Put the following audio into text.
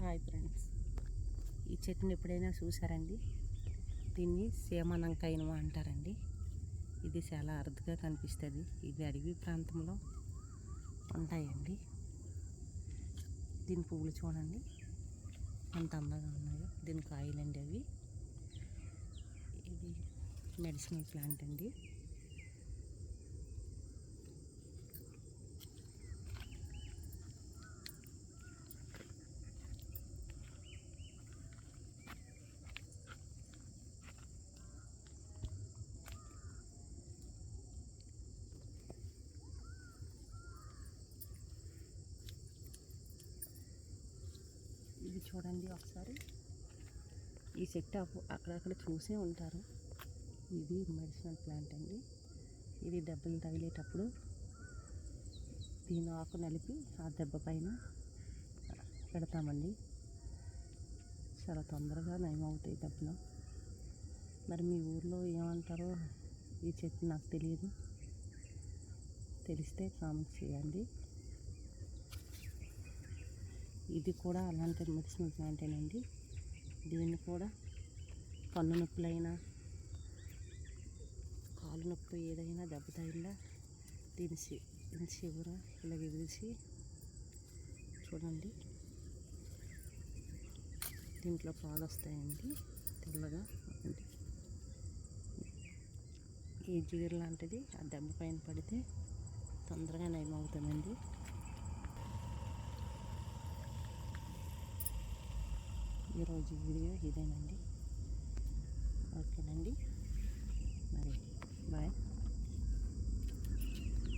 Hi friends, ఈ చెట్టుని ఎప్పుడైనా చూసారండి? దీన్ని సీమనంకాయను అంటారండి. ఇది చాలా అరుదుగా కనిపిస్తుంది. ఇది అడవి ప్రాంతంలో ఉంటాయండి. దీని పువ్వులు చూడండి ఎంత అందంగా ఉన్నాయో. దీని కాయలండి అవి. ఇది మెడిసినల్ ప్లాంట్ అండి. ఇది చూడండి ఒకసారి. ఈ చెట్టు అక్కడక్కడ చూసే ఉంటారు. ఇది మెడిసినల్ ప్లాంట్ అండి. ఇది దెబ్బలు తగిలేటప్పుడు దీని ఆకు నలిపి ఆ దెబ్బ పైన పెడతామండి. చాలా తొందరగా నయమవుతాయి దెబ్బలు. మరి మీ ఊర్లో ఏమంటారో ఈ చెట్టు నాకు తెలియదు. తెలిస్తే కామెంట్ చేయండి. ఇది కూడా అలాంటి మెడిసినల్ ప్లాంటేనండి. దీన్ని కూడా కన్ను నొప్పులైనా, కాలు నొప్పి ఏదైనా దెబ్బ తగిలినా దీని చివర ఇలా విరిచి చూడండి. దీంట్లో పాలు వస్తాయండి తెల్లగా. ఈ జిగురు లాంటిది ఆ దెబ్బ పైన పడితే తొందరగా నయమవుతుందండి. ఈరోజు వీడియో ఇదేనండి. ఓకేనండి, మరి బాయ్.